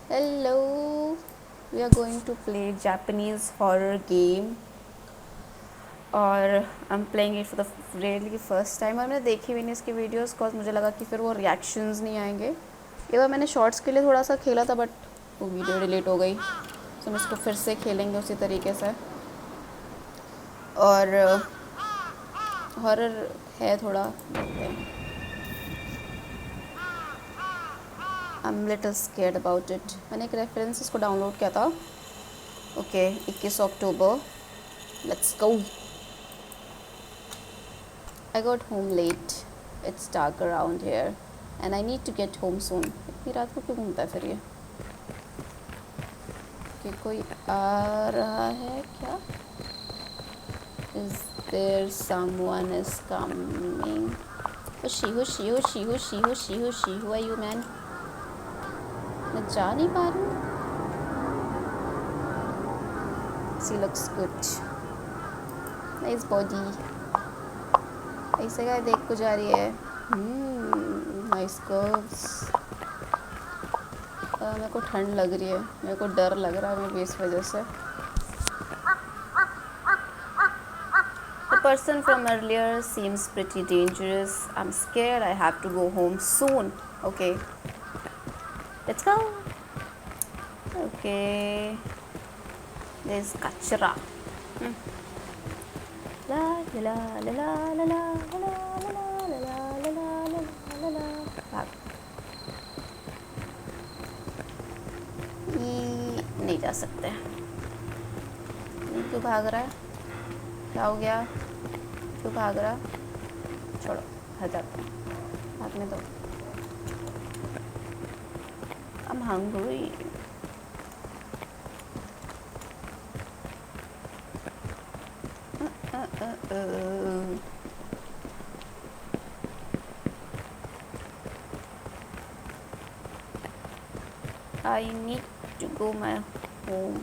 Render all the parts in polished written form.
Hello, we are going to play Japanese horror game और I'm playing it for the really first time और मैंने देखी भी नहीं इसकी वीडियोस कॉज मुझे लगा कि फिर वो रिएक्शंस नहीं आएंगे। ये बार मैंने शॉर्ट्स के लिए थोड़ा सा खेला था बट वो वीडियो डिलीट हो गई, तो हम इसको फिर से खेलेंगे उसी तरीके से। और हॉरर है थोड़ा, देखते हैं। I'm little scared about it। मैंने एक रेफरेंस इसको डाउनलोड किया था। Okay 21 October, let's go. I got home late. It's dark around here and I need to get home soon। इतनी रात को क्यों घूमता है फिर ये? कि कोई आ रहा है क्या? Is there someone is coming? Who's she? Who's she? Who's she? Who's she? Who's she? Who's she? Who are you, man? मैं जा नहीं पा रही हूँ। She looks good. Nice body। ऐसे का देख को जा रही है। Nice curves. मेरे को ठंड लग रही है, मेरे को डर लग रहा है मेरे इस वजह से। The person from earlier seems pretty dangerous। I'm scared। I have to go home soon। Okay, let's go। Okay, there's kachra। La la la la la la la la la la la la la la। भाग। नहीं जा सकते। क्यों भाग रहा है? क्या हो गया? क्यों भाग रहा? छोड़ो, हट जाते हैं, भागने दो। I'm hungry। I need to go my home।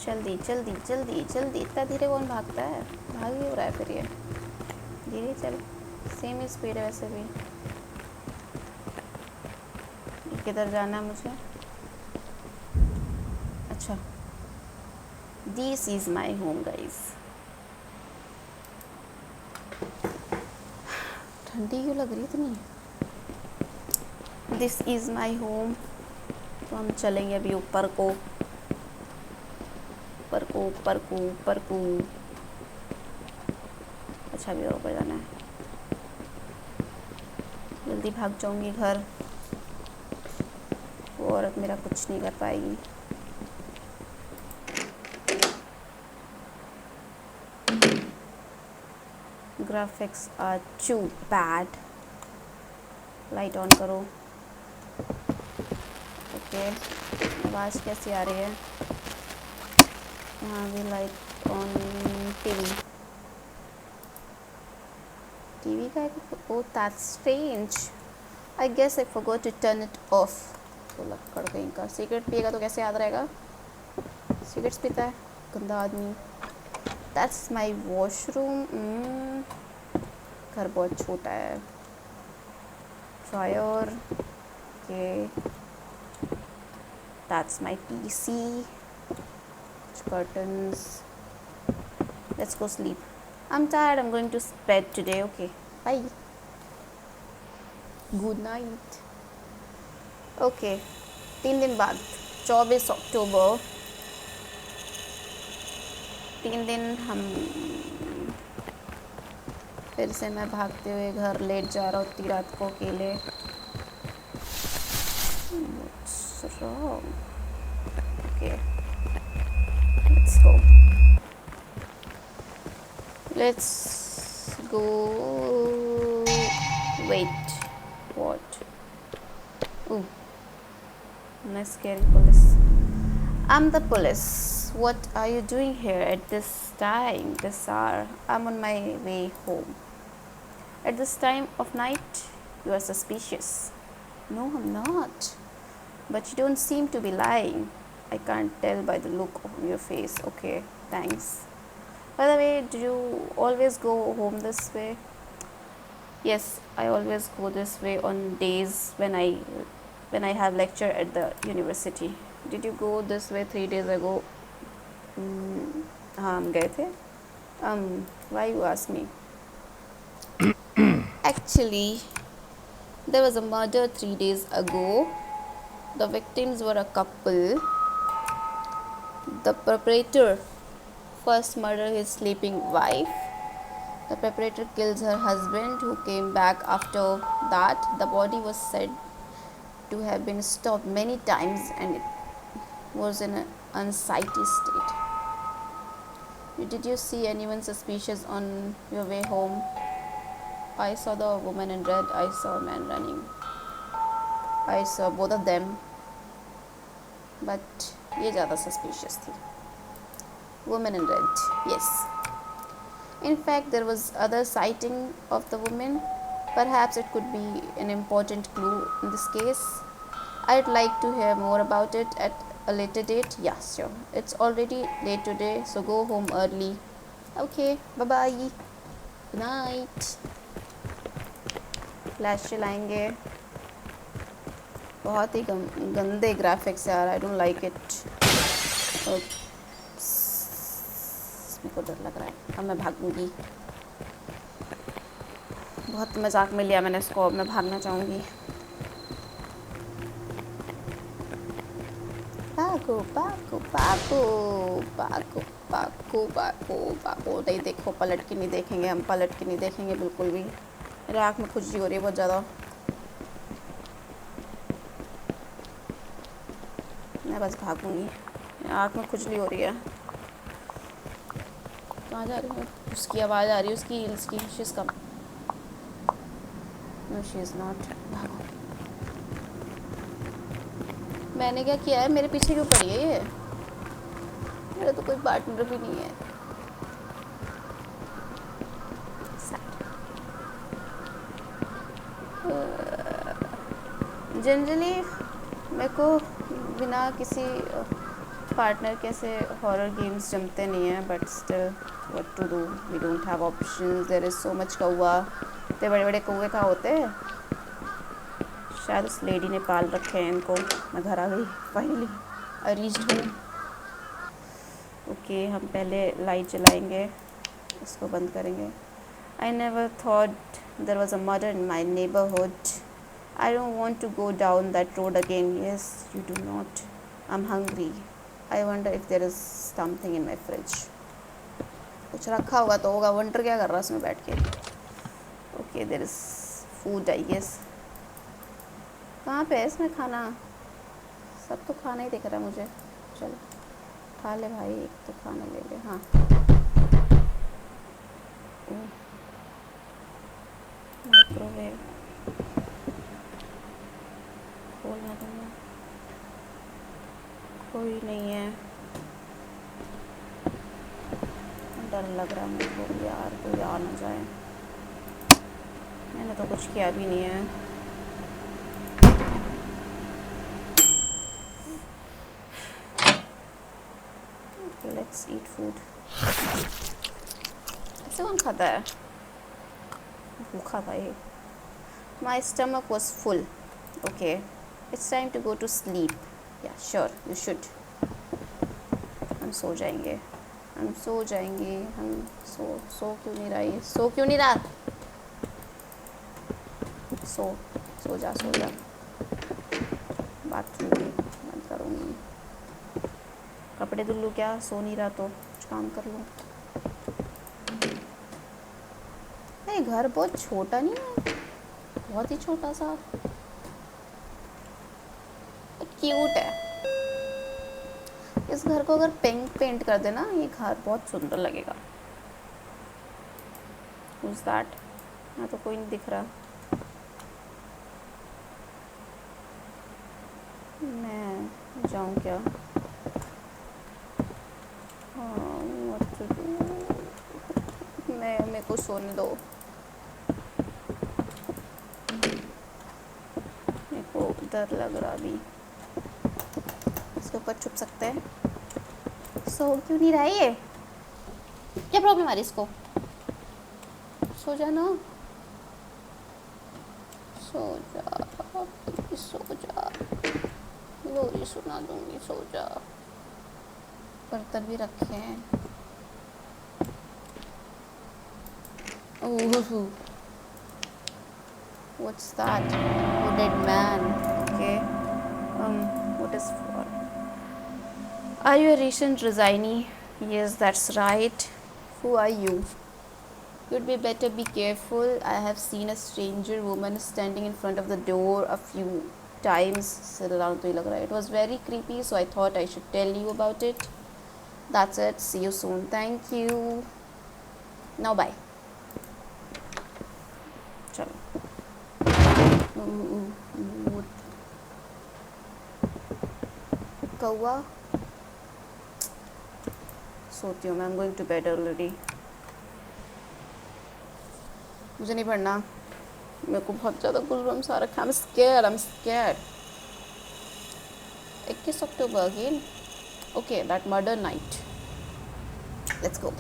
जल्दी जल्दी जल्दी जल्दी। इतना धीरे कौन भागता है? भाग ही हो रहा है फिर ये। धीरे चल, सेम ही स्पीड है वैसे भी। किधर जाना है मुझे? अच्छा, this is my home guys. ठंडी क्यों लग रही है इतनी? This is my home. तो हम चलेंगे अभी ऊपर को, ऊपर को, ऊपर को, ऊपर को। अच्छा भी ऊपर जाना है। जल्दी भाग जाऊंगी घर, वो औरत मेरा कुछ नहीं कर पाएगी। Graphics are too bad. Light on करो। ओके, आवाज़ कैसी आ रही है? यहाँ भी लाइट ऑन। टीवी, टीवी का एक oh that's strange. I guess I forgot to turn it off. तो लक्कड़ कहीं का। सिगरेट पिएगा तो कैसे याद रहेगा? सिगरेट्स पीता है गंदा आदमी। That's my washroom. घर बहुत छोटा है। Dryer. Okay, that's my PC। curtains। let's go sleep। I'm tired। I'm going to bed today। okay, bye। good night। okay, 3 दिन बाद 24 अक्टूबर, 3 दिन हम फिर से मैं भागते हुए घर लेट जा रहा हूँ इतनी रात को अकेले। What's wrong? Okay, let's go। let's go। wait, what? oh, I'm scaring police। I'm the police। what are you doing here at this time, this hour? I'm on my way home। at this time of night? You are suspicious। no, I'm not, but you don't seem to be lying। I can't tell by the look on your face। okay, thanks। by the way, do you always go home this way? Yes, I always go this way on days when I have lecture at the university. Did you go this way 3 days ago? Mm, हाँ हम गए थे. Why you ask me? Actually, there was a murder 3 days ago. The victims were a couple. The perpetrator first murdered his sleeping wife. The perpetrator kills her husband, who came back after that. The body was said to have been stopped many times and it was in an unsightly state. Did you see anyone suspicious on your way home? I saw the woman in red. I saw a man running. I saw both of them, but ये ज़्यादा suspicious थी. Woman in red, yes. In fact, there was other sighting of the woman. Perhaps it could be an important clue in this case. I'd like to hear more about it at a later date. Yeah, sure. It's already late today, so go home early. Okay, bye bye. Good night. Flash चलाएंगे. बहुत ही गंदे graphics यार. I don't like it. मेरे को डर लग रहा है. अब मैं भागूंगी. बहुत मजाक में लिया मैंने इसको. अब मैं भागना चाहूँगी. भागो भागो भागो भागो भागो भागो भागो. नहीं देखो, पलट के नहीं देखेंगे हम. पलट के नहीं देखेंगे बिल्कुल भी. मेरे आँख में खुजली हो रही है बहुत ज़्यादा. मैं बस भागूंगी. आँख में खुजली हो रही है. कहाँ जा रही हूँ? उसकी आवाज़ आ रही है. उसकी हील्स की. She is come. No she is not. भागो. मैंने क्या किया है? मेरे पीछे क्यों पड़ी है ये? मेरा तो कोई पार्टनर भी नहीं है. जनरली मेरे को बिना किसी पार्टनर के ऐसे हॉरर गेम्स जमते नहीं हैं. But still what to do. We don't have options. There is so much कौवा. इतने बड़े बड़े कौवे कहाँ होते हैं? शायद उस लेडी ने पाल रखे हैं इनको. मैं घर आ गई finally. I reached home. Okay, हम पहले लाइट जलाएंगे. इसको बंद करेंगे. I never thought there was a murder in my neighbourhood. I don't want to go down that road again. Yes, you do not. I'm hungry. I wonder if there is something in my fridge. कुछ रखा होगा तो होगा. Wonder क्या कर रहा है उसमें बैठ के? Okay, there is food, I guess. कहाँ पे है इसमें खाना? सब तो खाना ही दिख रहा है मुझे. चलो खा ले भाई. एक तो खाना ले ले. हाँ. माइक्रोवेव खोलना दूँगा. कोई नहीं है. डर लग रहा है मेरे को यार. कोई आ ना जाए. मैंने तो कुछ किया भी नहीं है. Okay, let's eat food. ऐसे कौन खाता है? भूखा था ये. My stomach was full. Okay. It's time to go to sleep. Yeah, sure, you should. हम सो जाएंगे. हम सो जाएंगे. हम सो क्यों नहीं रहा ये? सो क्यों नहीं रहा? सो जा. बाथरूम बंद करूँगी. कपड़े धुल लूँ क्या? सो नहीं रहा तो कुछ काम कर लूँ. नहीं, घर बहुत छोटा नहीं है? बहुत ही छोटा सा. क्यूट है. इस घर को अगर पिंक पेंट कर देना, ये घर बहुत सुंदर लगेगा. Who's that? यहाँ तो कोई नहीं दिख रहा. मैं जाऊँ क्या? हाँ, what to do? मेरे को सोने दो. मेरे को डर लग रहा अभी. इसके ऊपर छुप सकते हैं. सो क्यों नहीं रहा ये? क्या प्रॉब्लम आ रही इसको? सो जाना. सो जा, सो जा, लोरी सुना दूंगी, सो जा। बर्तन भी रखे हैं। ओह, what's that? Hooded man. Okay. What is for? Are you a recent resignee? Yes, that's right. Who are you? You'd be better be careful. I have seen a stranger woman standing in front of the door a few times. It was very creepy, so I thought I should tell you about it. That's it. See you soon. Thank you. Now bye. चलो। कौवा सोती हूँ मैं। I'm going to bed already. मुझे नहीं पढ़ना। मेरे को बहुत ज़्यादा गुलरम सा रखा। I'm scared. 21 October again. Okay, that murder night. Let's go.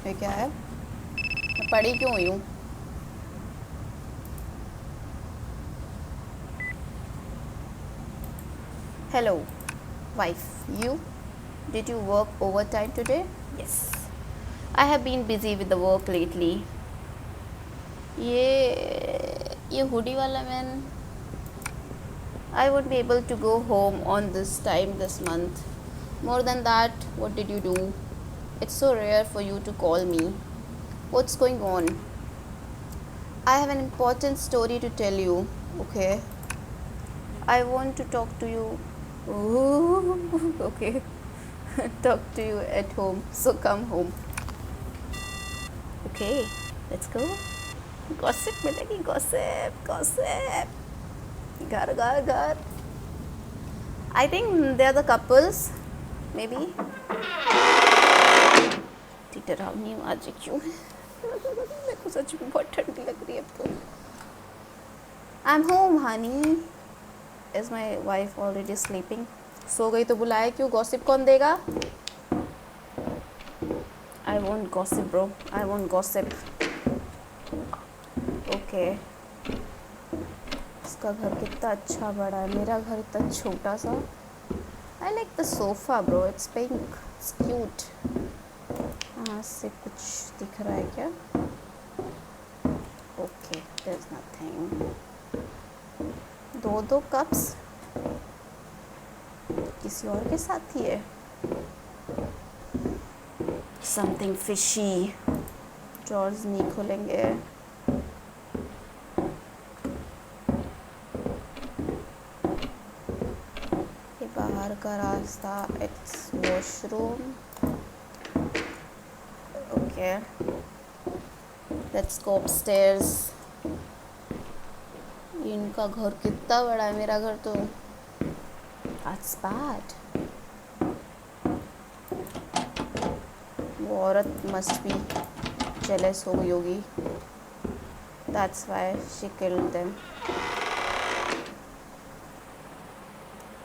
ये क्या है? मैं पढ़ी क्यों हुई हूँ? Hello, wife. You? Did you work overtime today? Yes. I have been busy with the work lately. ये हुडी वाला man. I won't be able to go home on this time this month. More than that, what did you do? It's so rare for you to call me. What's going on? I have an important story to tell you. Okay. I want to talk to you. Ooh, okay. Talk to you at home. So come home. Okay, let's go. Gossip मिलेगी. Gossip. घर. I think they are the couples. Maybe. डरावनी आवाज़ क्यों है? मेरे को सच में बहुत ठंडी लग रही है अब तो. I'm home, honey. Is my wife already sleeping? सो गई तो बुलाए क्यों? गॉसिप कौन देगा? I won't gossip, bro. I won't gossip. Okay. इसका घर कितना अच्छा बड़ा है. मेरा घर इतना छोटा सा. I like the sofa, bro. It's pink. It's cute. यहाँ से कुछ दिख रहा है क्या? Okay, there's nothing. दो कप्स किसी और के साथ ही है. Something fishy. ड्रॉर्स नहीं खोलेंगे. ये बाहर का रास्ता. It's washroom. Okay. Let's go upstairs. इनका घर कितना बड़ा है. मेरा घर तो That's bad. वो औरत must be jealous हो गई होगी. That's why she killed them.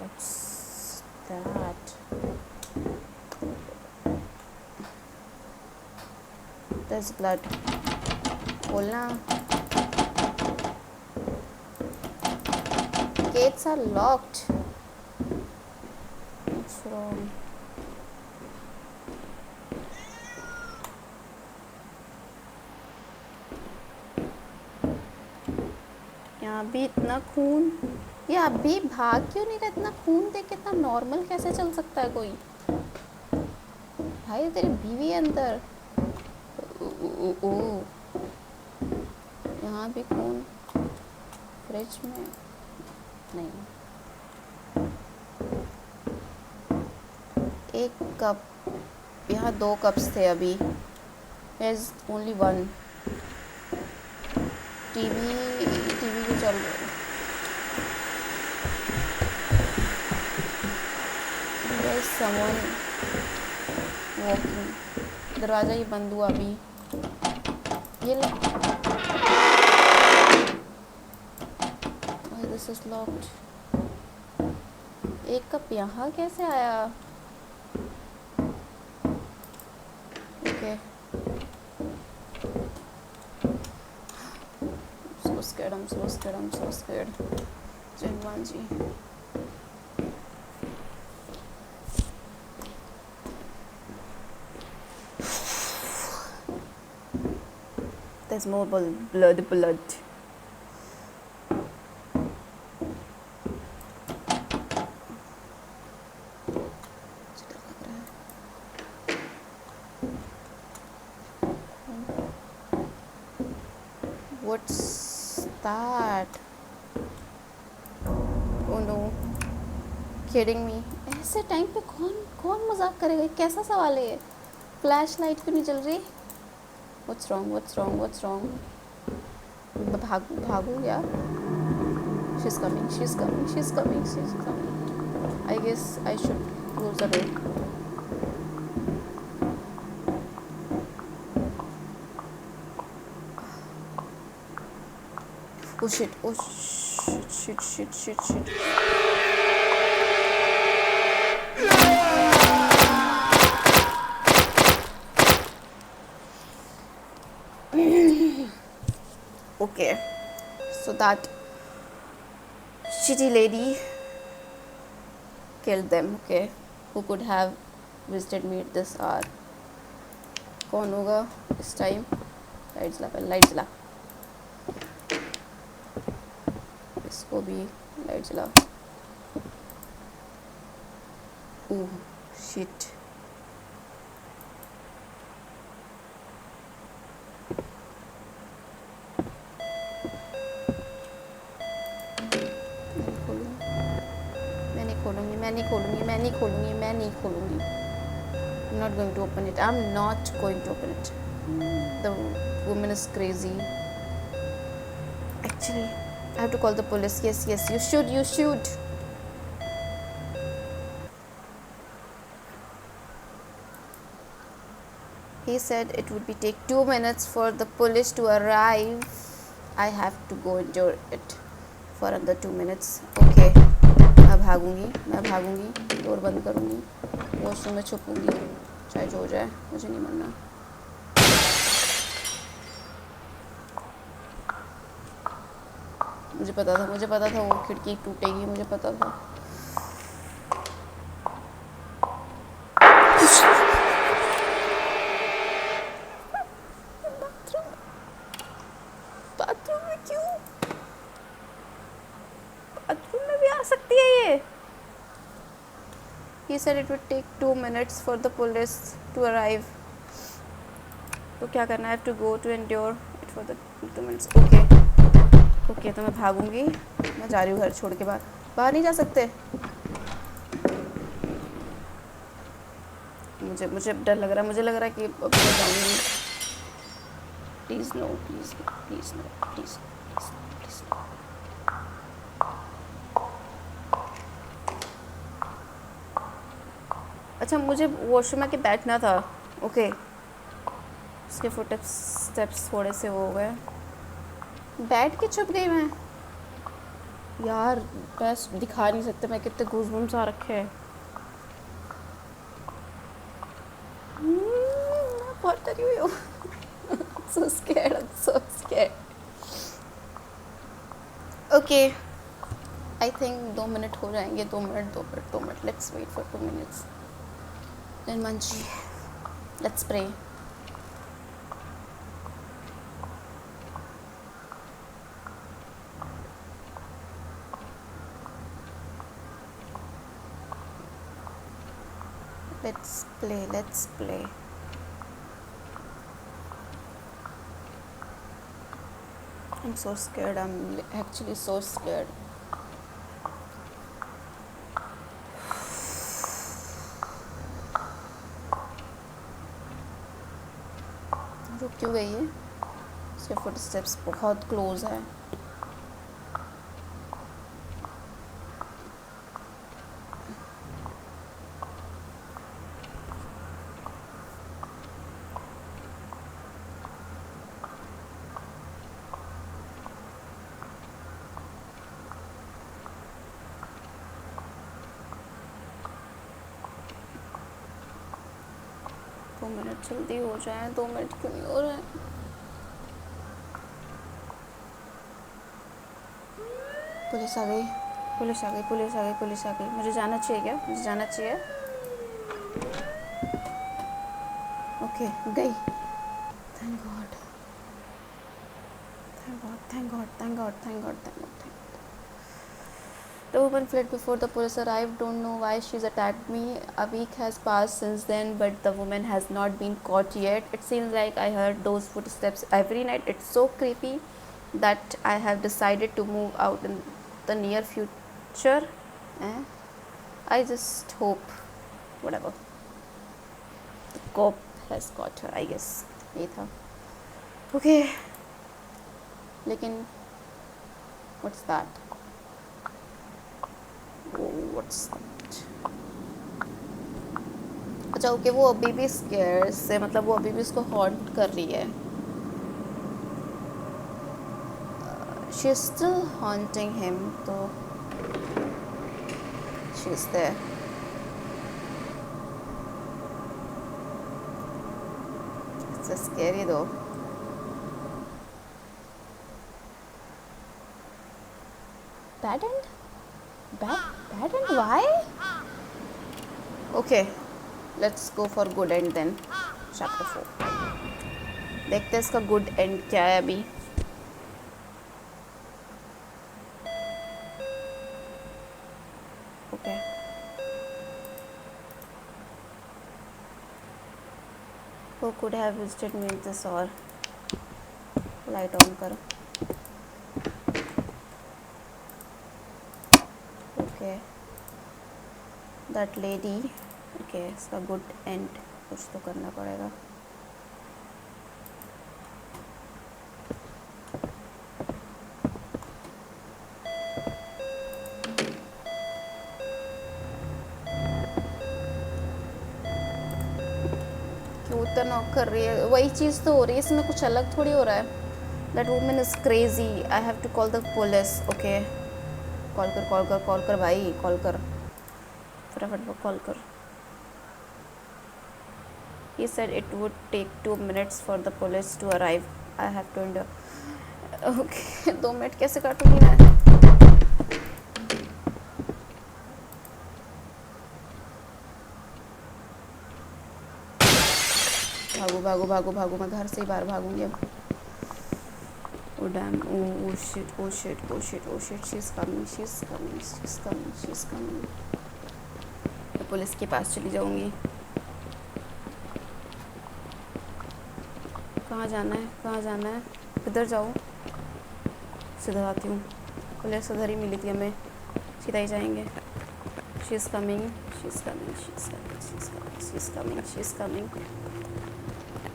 What's that? There's blood. खोलना. Gates are locked. What's wrong? यहाँ भी इतना खून. ये अभी भाग क्यों नहीं रहा? इतना खून देख के इतना नॉर्मल कैसे चल सकता है कोई? भाई तेरी बीवी है अंदर. ओ यहाँ भी खून. फ्रिज में नहीं. एक कप. यहाँ 2 कप्स थे अभी. There's only one. टीवी भी चल रहा है. There's someone walking. दरवाज़ा ही बंद हुआ अभी. ये लो. Why this is locked? एक कप यहाँ कैसे आया? Okay. So scared, I'm so scared, I'm so scared. Janmanji. There's more blood. What's that? Oh no. Kidding me? ऐसे टाइम पे कौन कौन मजाक करेगा? कैसा सवाल है ये? फ्लैश लाइट क्यों नहीं जल रही? What's wrong? What's wrong? What's wrong? भागू क्या? She's coming. She's coming. She's coming. She's coming. I guess I should close the door. Oh shit. Oh shit. Okay. So that shitty lady killed them. Okay. Who could have visited me at this hour? कौन होगा इस time? Light जला इसको भी light जला. Oh shit. मैं नहीं खोलूँगी. I'm not going to open it. I'm not going to open it. The woman is crazy. Actually, I have to call the police. Yes, you should. He said it would take 2 minutes for the police to arrive. I have to go endure it for another 2 minutes. Okay. मैं भागूंगी. Door बंद करूंगी. Washroom में छुपूंगी. चाहे जो हो जाए, मुझे नहीं मरना. मुझे पता था वो खिड़की टूटेगी. मुझे पता था. बाथरूम में क्यों? बाथरूम में भी आ सकती है ये. He said it would take 2 minutes for the police to arrive. तो क्या करना है? I have to go to endure it for the 2 minutes. Okay, तो मैं भागूंगी. मैं जा रही हूँ घर छोड़ के. बाहर नहीं जा सकते. मुझे डर लग रहा है. मुझे लग रहा है कि अब मैं जाऊँगी. Please no. अच्छा, मुझे वॉशरूम में के बैठना था. ओके. उसके स्टेप्स थोड़े से वो हो गए. बैठ के छुप गई मैं. यार बस दिखा नहीं सकते. मैं कितने गूज़बम्स आ रखे हैं. बहुत डरी हुई हूँ. so scared. Okay. I think 2 minute हो जाएंगे. 2 minute. Let's wait for 2 minutes. Then Manji, let's pray. Let's play. I'm so scared. I'm actually so scared. रुक क्यों गई है? उसके फुटस्टेप्स बहुत क्लोज है. मिनट जल्दी हो जाए, 2 मिनट क्यों नहीं हो रहे हैं? पुलिस आ गई, पुलिस आ गई, पुलिस आ गई, पुलिस आ गई। मुझे जाना चाहिए क्या? मुझे जाना चाहिए? ओके, गई। Thank God, thank God, thank God, thank God, thank God, thank God, thank God. The woman fled before the police arrived. Don't know why she's attacked me. A week has passed since then, but the woman has not been caught yet. It seems like I heard those footsteps every night. It's so creepy that I have decided to move out in the near future. Eh? I just hope, whatever. The cop has caught her, I guess. ये था. Okay. लेकिन what's that? What's that? अच्छा okay, वो अभी भी square से, मतलब वो अभी भी उसको हॉन्ट कर रही है. She is still haunting him, तो she is there. It's scary though. Bad end? Bad end why? Okay, let's go for good end then. Chapter 4 देखते हैं इसका गुड एंड क्या है अभी. Okay Who could have visited me with this? और light on करो. Okay that lady. Okay इसका good end कुछ तो करना पड़ेगा. क्यों तो नॉक कर रही है? वही चीज़ तो हो रही है, इसमें कुछ अलग थोड़ी हो रहा है. That woman is crazy. I have to call the police. Okay call कर, कॉल कर, कॉल कर भाई, कॉल कर फटाफट, कॉल कर. He said it would take 2 minutes for the police to arrive. I have to endure. Okay 2 minute कैसे काटूंगी मैं? भागो भागो भागो भागो, मैं घर से ही बाहर भागूंगी अब. Oh damn, oh shit, oh shit, oh shit, oh shit, she's coming, she's coming, she's coming, she's coming. मैं पुलिस के पास चली जाऊंगी. कहाँ जाना है, कहाँ जाना है? किधर जाऊँ? सीधा आती हूँ. पुलिस उधर ही मिली थी हमें, सीधा ही जाएंगे. she's coming, she's coming, she's coming, she's coming, she's coming, she's coming.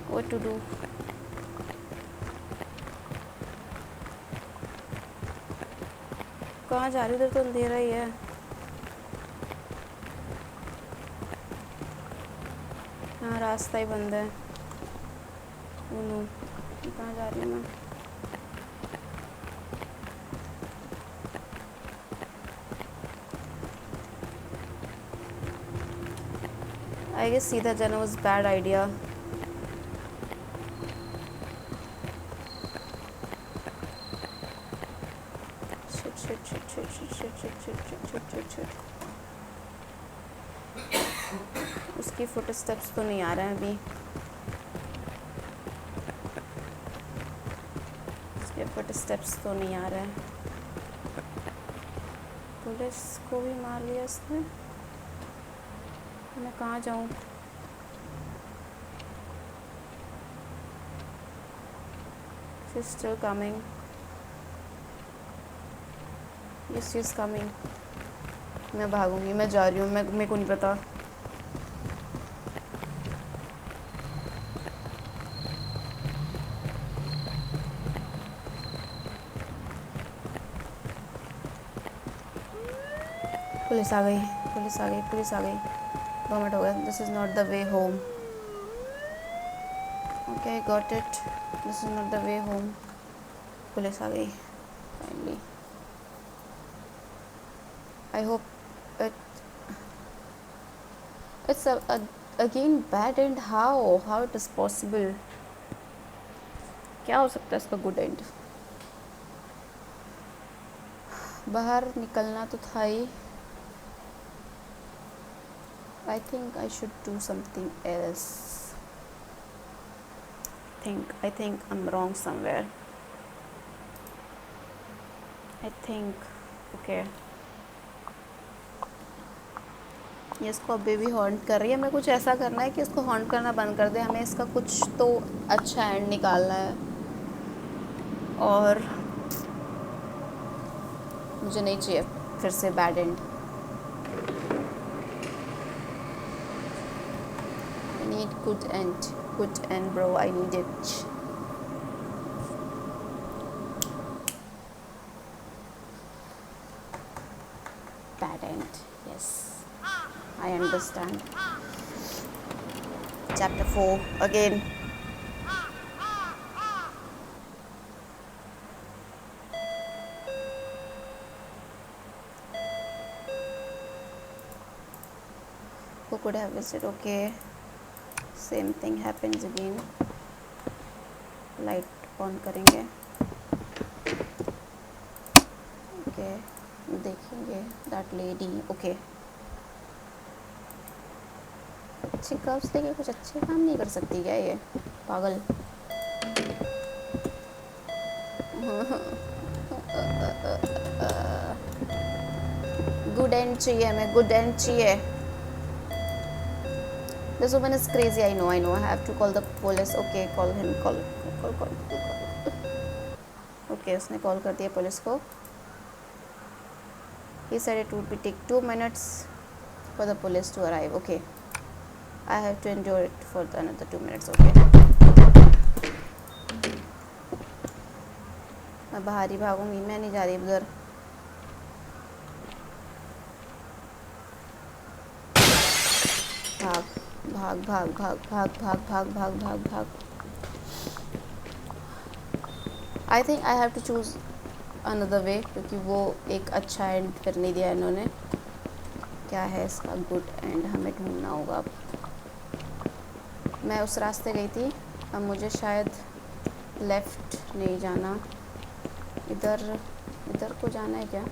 What to do? कहाँ जा रही? उधर तो अंधेरा ही है. हाँ रास्ता ही बंद है. नो कहाँ जा रही हूँ मैं? आई गेस सीधा जाना वाज बैड आइडिया. उसकी फुटस्टेप्स तो नहीं आ रहे हैं अभी. उसके फुटस्टेप्स तो नहीं आ रहे हैं. पुलिस को भी मार लिया इसने. मैं कहाँ जाऊँ? She's still coming. Yes, she's coming. मैं भागूंगी, मैं जा रही हूँ. मैं मेरे को नहीं पता. पुलिस आ गई, पुलिस आ गई, पुलिस आ गई. 2 मिनट हो गए. This is not the way home. Okay got it. This is not the way home. Police आ गई finally. I hope it's again bad end, how it is possible? क्या हो सकता है इसका गुड एंड? बाहर निकलना तो था ही. I think I should do something else. I think I'm wrong somewhere. I think okay. ये इसको अभी भी हॉन्ट कर रही है. हमें कुछ ऐसा करना है कि इसको हॉन्ट करना बंद कर दे. हमें इसका कुछ तो अच्छा एंड निकालना है. और मुझे नहीं चाहिए फिर से bad and. I need good end bro. I need it. Bad end, yes, I understand. Chapter 4 again. Who could have visited? Okay, same thing happens again. Light on करेंगे. ओके, देखेंगे दैट लेडी. ओके, अच्छे curves लेके कुछ अच्छे काम नहीं कर सकती क्या ये पागल? गुड एंड चाहिए हमें, गुड एंड चाहिए. This woman is crazy. I know. I have to call the police. Okay, call him. Call. Okay, उसने कॉल कर दिया पुलिस को. He said it would be take 2 minutes for the police to arrive. Okay, I have to endure it for another 2 minutes. Okay. मैं बाहर ही भागूंगी. मैं नहीं जा रही उधर. भाग भाग भाग भाग भाग भाग भाग भाग भाग. I think I have to choose another way, क्योंकि वो एक अच्छा एंड फिर नहीं दिया इन्होंने. क्या है इसका गुड एंड? हमें ढूंढना होगा. अब मैं उस रास्ते गई थी, अब मुझे शायद लेफ़्ट नहीं जाना, इधर को जाना है क्या?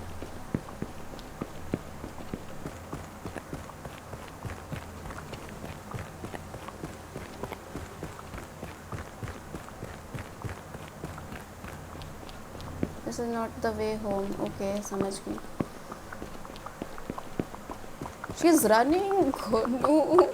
This is not the way home. Okay, समझ गई. She is running. नो,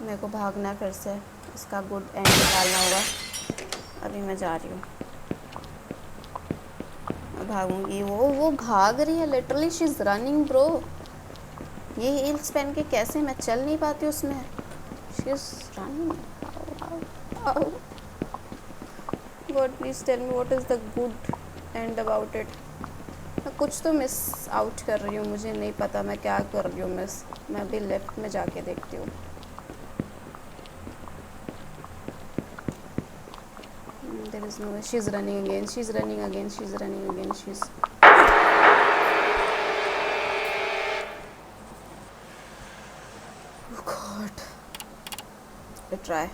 मेरे को भागना है फिर से. इसका गुड एंड निकालना होगा. अभी मैं जा रही हूँ. मैं भागूंगी. वो भाग रही है literally. She is running bro. ये हील्स पहन के कैसे मैं चल नहीं पाती उसमें. She is running. God please tell me what is the good end about it. मैं कुछ तो मिस आउट कर रही हूँ. मुझे नहीं पता मैं क्या कर रही हूँ मिस. मैं अभी लेफ्ट में जाके देखती हूँ. There is no way. She's running again. She's running again. She's running again. She's. Oh God. I try.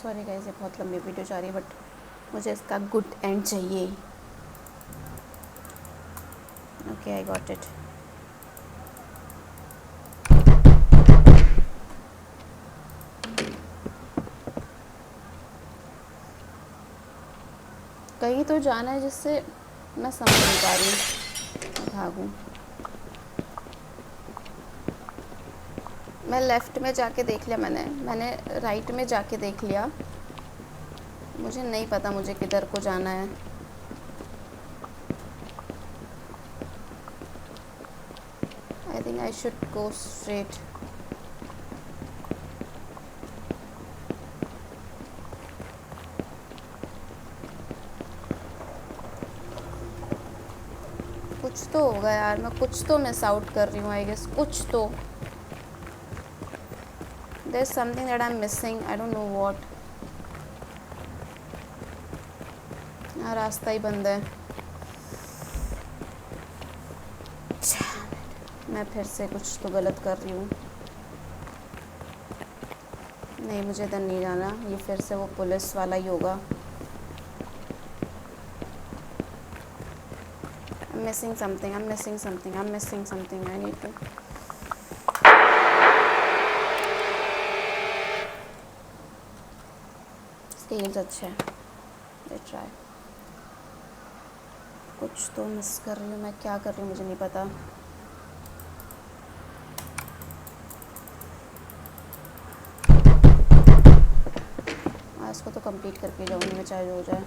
Sorry guys, ये बहुत लंबी वीडियो जा रही है, बट मुझे इसका गुड एंड चाहिए. Okay, I got it. कहीं तो जाना है जिससे मैं समझ नहीं पा रही हूँ. भागूँ. मैं लेफ़्ट में जाके देख लिया. मैंने राइट में जाके देख लिया. मुझे नहीं पता मुझे किधर को जाना है. आई think I should go straight. कुछ तो होगा यार, मैं कुछ तो मिस आउट कर रही हूँ आई गेस, कुछ तो there is something that I am missing, I don't know what. यार रास्ता ही बंद है। मैं फिर से कुछ तो गलत कर रही हूँ। नहीं, मुझे इधर नहीं जाना, ये फिर से वो पुलिस वाला ही होगा। I'm missing something, I'm missing something, I'm missing something, I need to... scales अच्छे हैं, लेट्स ट्राई। कुछ तो मिस कर रही हूँ मैं, क्या कर रही हूँ मुझे नहीं पता। इसको तो कंप्लीट करके जाऊँगी मैं, चाहे जो हो जाए।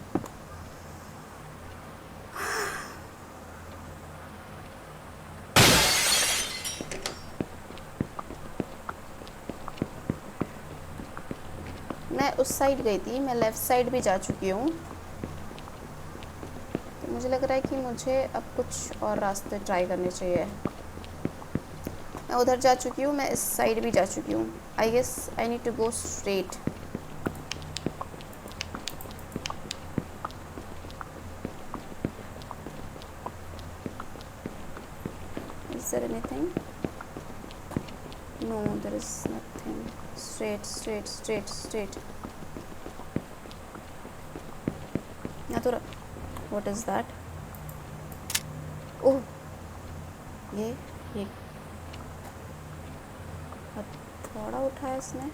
मैं उस साइड गई थी, मैं लेफ़्ट साइड भी जा चुकी हूँ, तो मुझे लग रहा है कि मुझे अब कुछ और रास्ते ट्राई करने चाहिए। मैं उधर जा चुकी हूँ, मैं इस साइड भी जा चुकी हूँ। I guess I need to go straight. Is there anything? No, there is nothing. Straight, straight, straight, straight. Natura, what is that? Oh, ये थोड़ा उठाया इसने,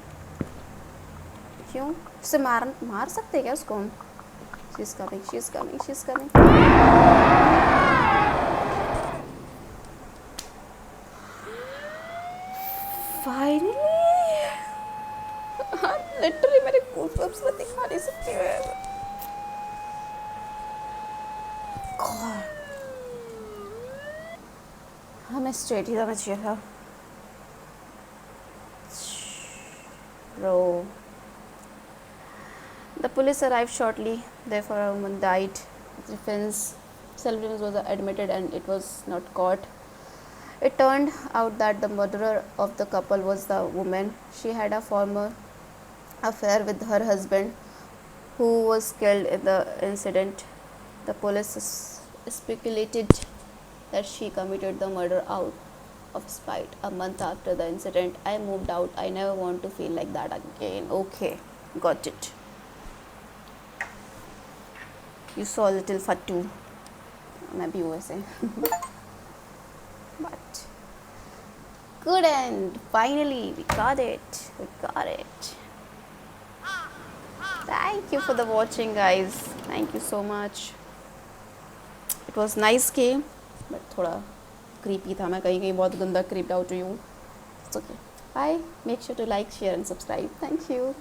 क्यों? उसे मार सकते क्या उसको हम? She's coming, she's coming, she's coming. Finally! Literally मेरे गूज़बम्प्स में दिखा नहीं सकती मैं। हमें स्ट्रेट ही जाना चाहिए था। Bro. The police arrived shortly. Therefore, a woman died. Self-defense was admitted and it was not caught. It turned out that the murderer of the couple was the woman. She had a former affair with her husband, who was killed in the incident. The police speculated that she committed the murder out of spite. A month after the incident, I moved out. I never want to feel like that again. Okay, got it. You saw a little fatu. मैं भी हूँ ऐसे. But good end. Finally, we got it. We got it. Thank you for the watching, guys. Thank you so much. It was nice game, but थोड़ा creepy था. मैं कहीं बहुत गंदा creeped out हुई हूँ. It's okay. Bye. Make sure to like, share, and subscribe. Thank you.